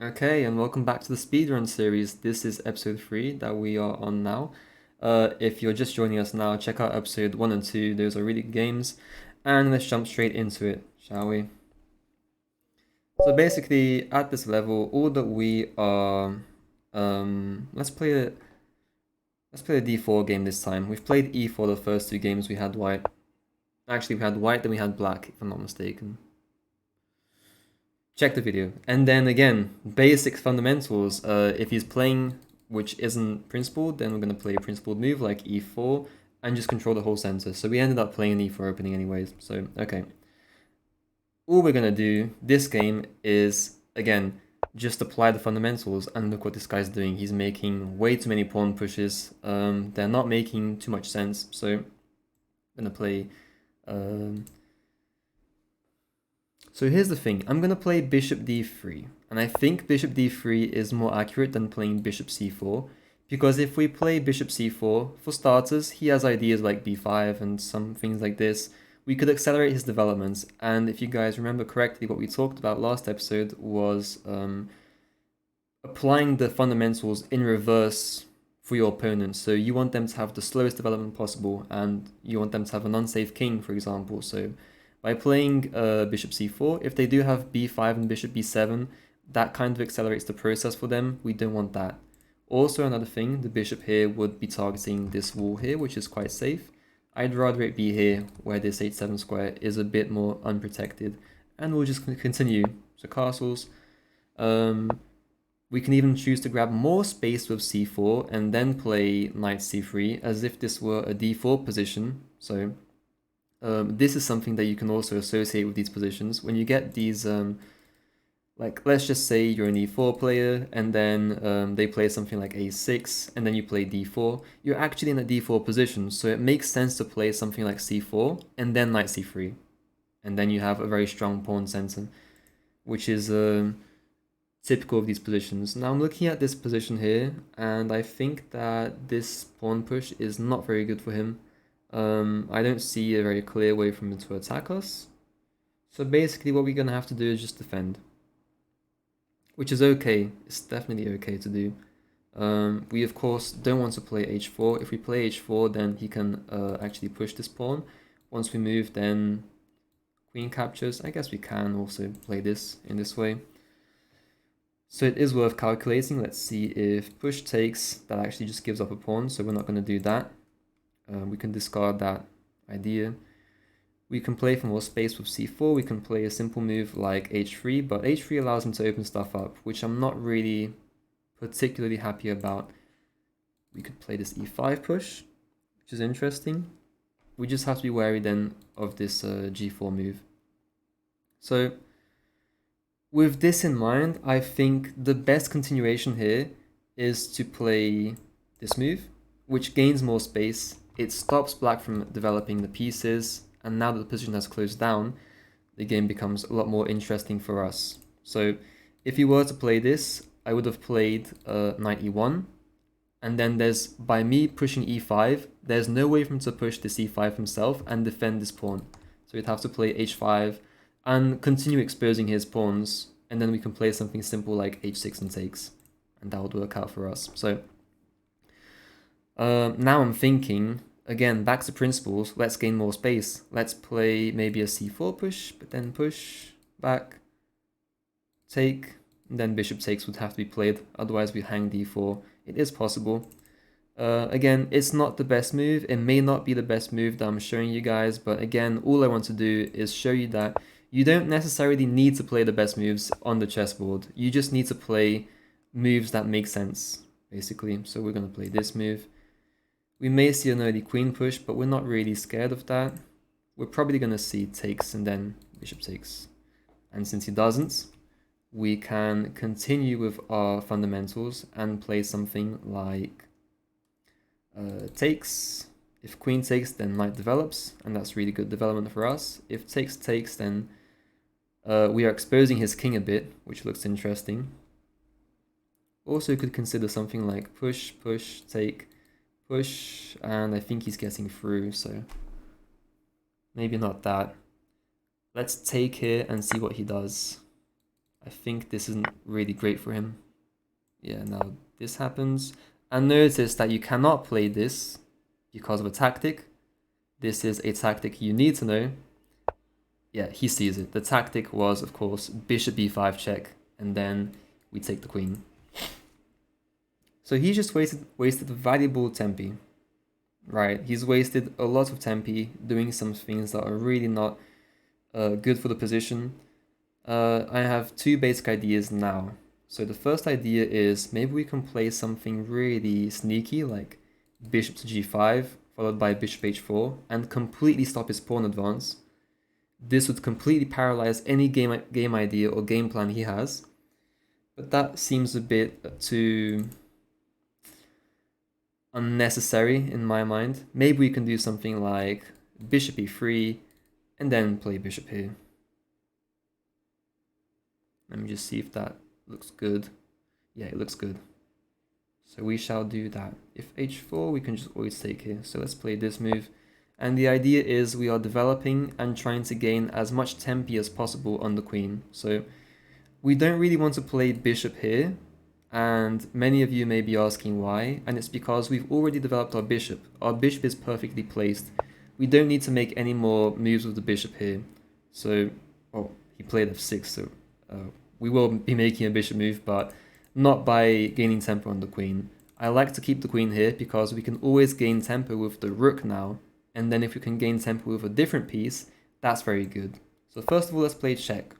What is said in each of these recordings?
Okay, and welcome back to the speedrun series. This is episode 3 that we are on now. If you're just joining us now, check out episode 1 and 2. Those are really good games. And let's jump straight into it, shall we? So basically, at this level, all that we are... let's play a d4 game this time. We've played e4 the first two games. We had white. Actually, we had white, then we had black, if I'm not mistaken. Check the video. And then again, basic fundamentals. If he's playing which isn't principled, then we're going to play a principled move like e4 and just control the whole center. So we ended up playing an e4 opening anyways. So, okay. All we're going to do this game is, again, just apply the fundamentals and look what this guy's doing. He's making way too many pawn pushes. They're not making too much sense. So I'm going to play... So here's the thing, I'm going to play bishop d3, and I think bishop d3 is more accurate than playing bishop c4, because if we play bishop c4, for starters, he has ideas like b5 and some things like this. We could accelerate his developments, and if you guys remember correctly, what we talked about last episode was applying the fundamentals in reverse for your opponent. So you want them to have the slowest development possible, and you want them to have an unsafe king, for example. So by playing bishop c4, if they do have b5 and bishop b7, that kind of accelerates the process for them. We don't want that. Also, another thing, the bishop here would be targeting this wall here, which is quite safe. I'd rather it be here, where this h7 square is a bit more unprotected. And we'll just continue. So castles. We can even choose to grab more space with c4 and then play knight c3 as if this were a d4 position. So this is something that you can also associate with these positions. When you get these, like let's just say you're an e4 player and then they play something like a6 and then you play d4, you're actually in a d4 position. So it makes sense to play something like c4 and then knight c3. And then you have a very strong pawn center, which is typical of these positions. Now I'm looking at this position here and I think that this pawn push is not very good for him. I don't see a very clear way for him to attack us. So basically what we're going to have to do is just defend. Which is okay. It's definitely okay to do. We of course don't want to play h4. If we play h4 then he can actually push this pawn. Once we move then queen captures. I guess we can also play this in this way. So it is worth calculating. Let's see if push takes, that actually just gives up a pawn. So we're not going to do that. We can discard that idea. We can play for more space with c4. We can play a simple move like h3, but h3 allows him to open stuff up, which I'm not really particularly happy about. We could play this e5 push, which is interesting. We just have to be wary then of this g4 move. So with this in mind, I think the best continuation here is to play this move, which gains more space. It stops black from developing the pieces, and now that the position has closed down, the game becomes a lot more interesting for us. So if you were to play this, I would have played knight e1, and then by me pushing e5, there's no way for him to push this e5 himself and defend this pawn. So we'd have to play h5 and continue exposing his pawns, and then we can play something simple like h6 and takes, and that would work out for us. So now I'm thinking, again, back to principles, let's gain more space. Let's play maybe a c4 push, but then push, back, take, and then bishop takes would have to be played, otherwise we hang d4. It is possible. Again, it's not the best move. It may not be the best move that I'm showing you guys, but again, all I want to do is show you that you don't necessarily need to play the best moves on the chessboard. You just need to play moves that make sense, basically. So we're going to play this move. We may see an early queen push, but we're not really scared of that. We're probably going to see takes and then bishop takes. And since he doesn't, we can continue with our fundamentals and play something like takes. If queen takes, then knight develops, and that's really good development for us. If takes takes, then we are exposing his king a bit, which looks interesting. Also, you could consider something like push, push, take, push, and I think he's getting through, so maybe not that. Let's take here and see what he does. I think this isn't really great for him. Yeah, now this happens. And notice that you cannot play this because of a tactic. This is a tactic you need to know. Yeah, he sees it. The tactic was, of course, bishop b5 check, and then we take the queen. So he just wasted valuable tempi. Right, he's wasted a lot of tempi doing some things that are really not good for the position. I have two basic ideas now. So the first idea is maybe we can play something really sneaky like bishop to g5 followed by bishop h4 and completely stop his pawn advance. This would completely paralyze any game idea or game plan he has. But that seems a bit too unnecessary in my mind. Maybe we can do something like bishop e3 and then play bishop here. Let me just see if that looks good. Yeah, it looks good. So we shall do that. If h4, we can just always take here. So let's play this move. And the idea is we are developing and trying to gain as much tempi as possible on the queen. So we don't really want to play bishop here. And many of you may be asking why. And it's because we've already developed our bishop. Our bishop is perfectly placed. We don't need to make any more moves with the bishop here. So, oh, he played f6, so we will be making a bishop move, but not by gaining tempo on the queen. I like to keep the queen here because we can always gain tempo with the rook now, and then if we can gain tempo with a different piece, that's very good. So first of all, let's play check,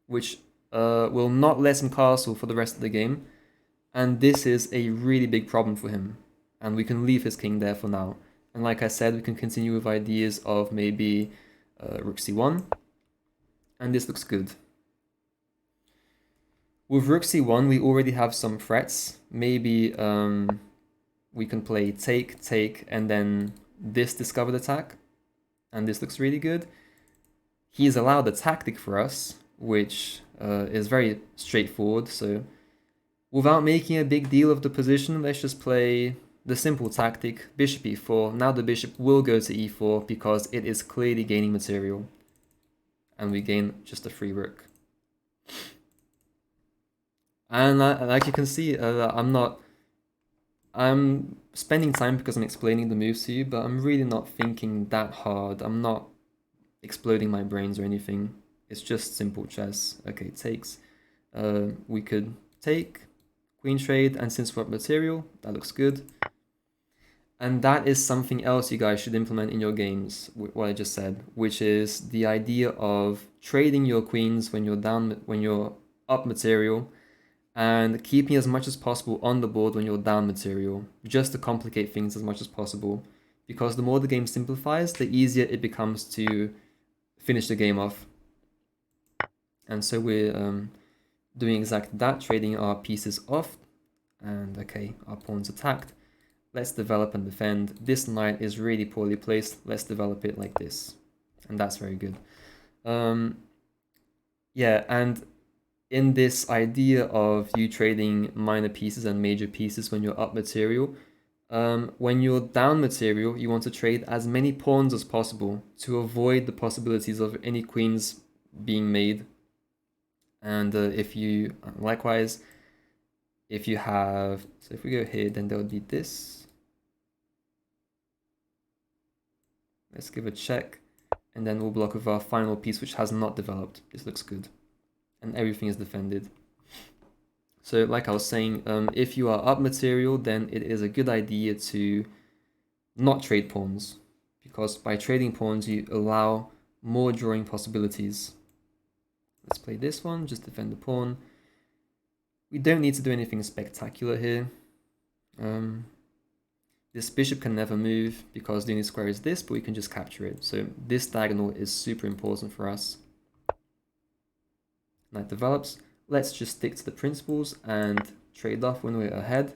which will not let him castle for the rest of the game, and this is a really big problem for him, and we can leave his king there for now. And like I said, we can continue with ideas of maybe rook c1, and this looks good. With rook c1, we already have some threats. Maybe we can play take, take, and then this discovered attack. And this looks really good. He's allowed a tactic for us, which is very straightforward. So without making a big deal of the position, let's just play the simple tactic, bishop e4. Now the bishop will go to e4 because it is clearly gaining material. And we gain just a free rook. And like you can see, I'm spending time because I'm explaining the moves to you, but I'm really not thinking that hard. I'm not exploding my brains or anything. It's just simple chess. Okay, takes. We could take, queen trade, and since we're up material, that looks good. And that is something else you guys should implement in your games, what I just said, which is the idea of trading your queens when you're up material, and keeping as much as possible on the board when you're down material, just to complicate things as much as possible. Because the more the game simplifies, the easier it becomes to finish the game off. And so we're doing exactly that, trading our pieces off. And okay, our pawn's attacked. Let's develop and defend. This knight is really poorly placed. Let's develop it like this. And that's very good. Yeah, and in this idea of you trading minor pieces and major pieces when you're up material, when you're down material, you want to trade as many pawns as possible to avoid the possibilities of any queens being made. And likewise, if you have, so if we go here, then there would be this. Let's give a check, and then we'll block with our final piece, which has not developed. This looks good. And everything is defended. So like I was saying, if you are up material, then it is a good idea to not trade pawns, because by trading pawns you allow more drawing possibilities. Let's play this one, just defend the pawn. We don't need to do anything spectacular here. This bishop can never move because the unit square is this, but we can just capture it. So this diagonal is super important for us. Knight develops. Let's just stick to the principles and trade off when we're ahead.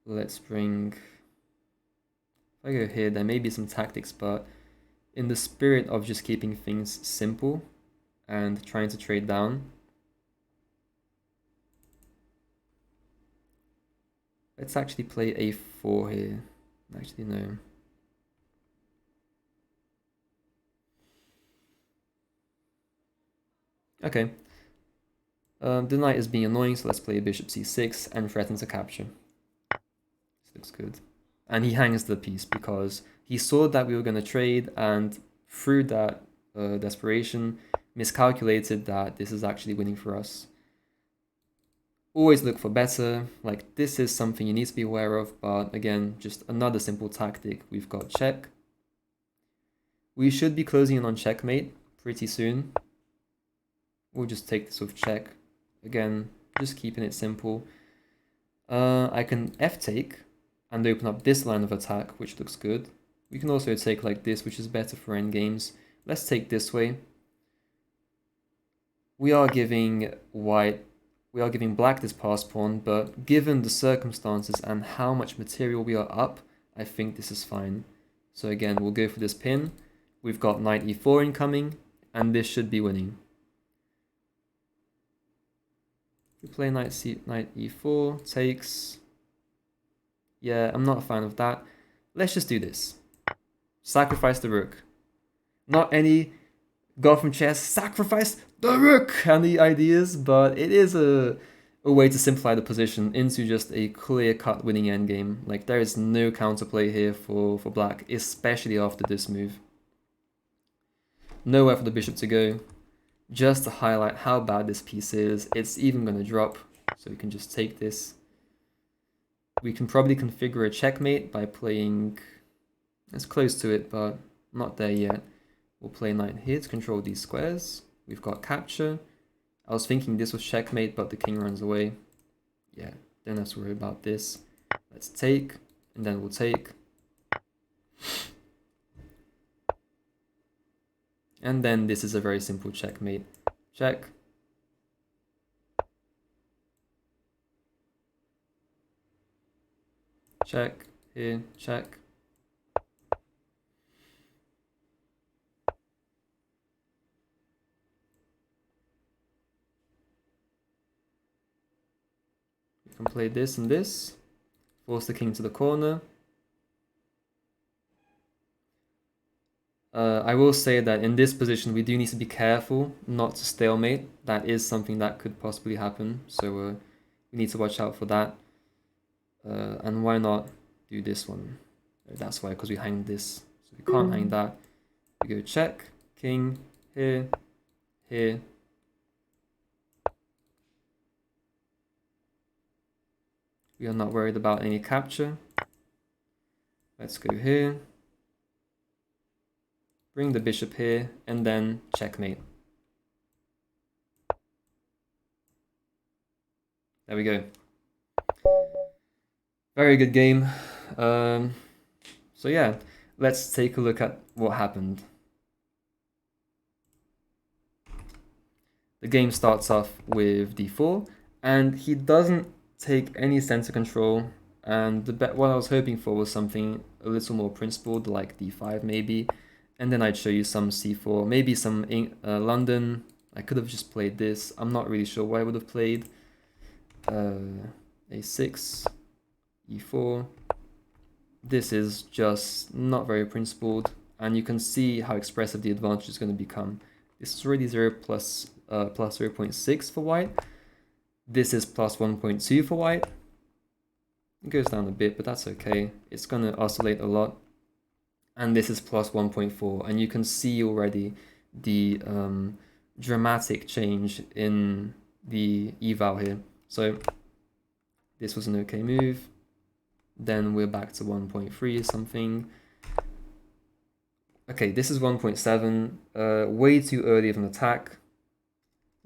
Let's bring, if I go here, there may be some tactics, but in the spirit of just keeping things simple and trying to trade down, let's actually play a4 here. Actually, no. Okay. The knight is being annoying, so let's play bishop c6 and threaten to capture. This looks good. And he hangs the piece because he saw that we were going to trade, and through that desperation, miscalculated that this is actually winning for us. Always look for better. Like, this is something you need to be aware of, but again, just another simple tactic. We've got check. We should be closing in on checkmate pretty soon. We'll just take this with check. Again, just keeping it simple. I can f-take and open up this line of attack, which looks good. We can also take like this, which is better for endgames. Let's take this way. We are giving black this pass pawn, but given the circumstances and how much material we are up, I think this is fine. So again, we'll go for this pin. We've got knight e4 incoming, and this should be winning. We play knight e4, takes. Yeah, I'm not a fan of that. Let's just do this. Sacrifice the rook. Not any Gotham chess, sacrifice the rook and the ideas, but it is a way to simplify the position into just a clear-cut winning endgame. Like, there is no counterplay here for black, especially after this move. Nowhere for the bishop to go. Just to highlight how bad this piece is, it's even going to drop, so we can just take this. We can probably configure a checkmate by playing... It's close to it, but not there yet. We'll play knight here to control these squares. We've got capture. I was thinking this was checkmate, but the king runs away. Yeah, don't have to worry about this. Let's take, and then we'll take. And then this is a very simple checkmate. Check. Check. Here, check. We can play this and this. Force the king to the corner. I will say that in this position, we do need to be careful not to stalemate. That is something that could possibly happen, so we need to watch out for that. And why not do this one? That's why, because we hang this. So we can't hang that. We go check, king, here, here. We are not worried about any capture. Let's go here. Bring the bishop here, and then checkmate. There we go. Very good game. So yeah, let's take a look at what happened. The game starts off with d4, and he doesn't take any center control. And what I was hoping for was something a little more principled, like d5 maybe. And then I'd show you some c4, maybe some London. I could have just played this. I'm not really sure what I would have played. a6, e4. This is just not very principled, and you can see how expressive the advantage is going to become. This is already plus 0.6 for white. This is plus 1.2 for white. It goes down a bit, but that's okay. It's going to oscillate a lot. And this is plus 1.4, and you can see already the dramatic change in the eval here. So this was an okay move. Then we're back to 1.3 something. Okay, this is 1.7, way too early of an attack.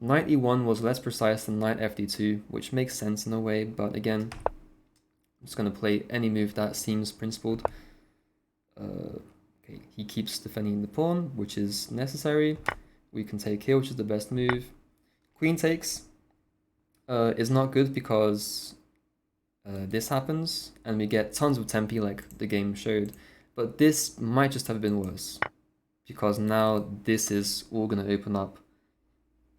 Knight e1 was less precise than knight fd2, which makes sense in a way, but again, I'm just going to play any move that seems principled. Okay, he keeps defending the pawn, which is necessary. We can take here, which is the best move. Queen takes is not good because this happens, and we get tons of tempi like the game showed. But this might just have been worse, because now this is all going to open up.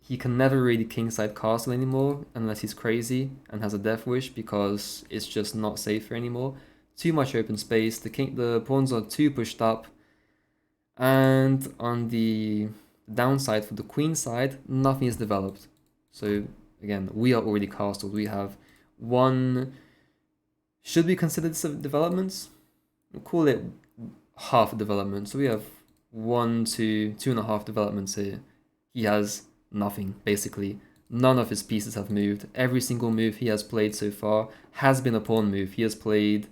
He can never really kingside castle anymore unless he's crazy and has a death wish, because it's just not safer anymore. Too much open space, the pawns are too pushed up, and on the downside for the queen side, nothing is developed. So again, we are already castled. We have one, should we consider this a development? We'll call it half a development. So we have 1 to 2.5 developments here. He has nothing, basically. None of his pieces have moved. Every single move he has played so far has been a pawn move. He has played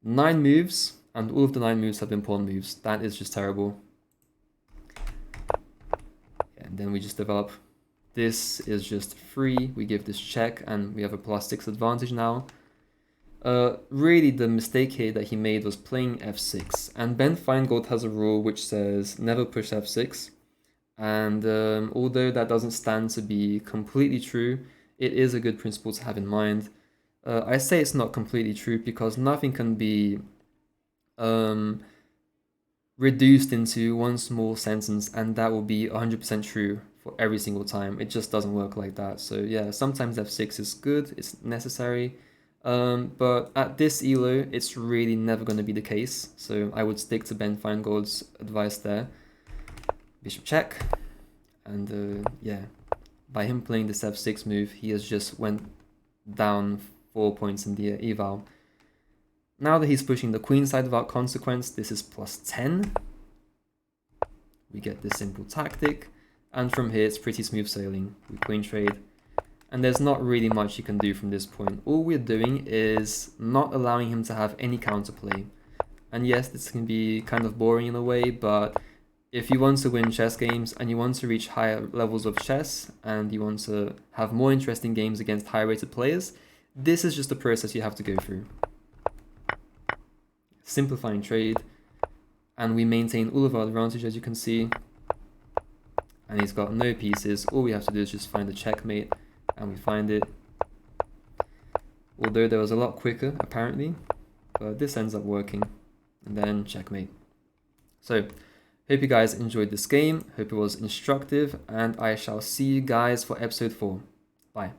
9 moves, and all of the 9 moves have been pawn moves. That is just terrible. And then we just develop. This is just free. We give this check, and we have a +6 advantage now. Really, the mistake here that he made was playing f6. And Ben Feingold has a rule which says never push f6. And although that doesn't stand to be completely true, it is a good principle to have in mind. I say it's not completely true because nothing can be reduced into one small sentence and that will be 100% true for every single time. It just doesn't work like that. So yeah, sometimes f6 is good, it's necessary. But at this elo, it's really never going to be the case. So I would stick to Ben Feingold's advice there. Bishop check. And yeah, by him playing this f6 move, he has just went down 4 points in the eval. Now that he's pushing the queen side without consequence, this is +10. We get this simple tactic. And from here, it's pretty smooth sailing. We queen trade. And there's not really much you can do from this point. All we're doing is not allowing him to have any counterplay. And yes, this can be kind of boring in a way, but if you want to win chess games and you want to reach higher levels of chess and you want to have more interesting games against higher rated players, this is just the process you have to go through. Simplifying trade, and we maintain all of our advantage, as you can see. And he's got no pieces. All we have to do is just find a checkmate. And we find it, although there was a lot quicker apparently, but this ends up working, and then checkmate. So hope you guys enjoyed this game, hope it was instructive, and I shall see you guys for episode 4. Bye.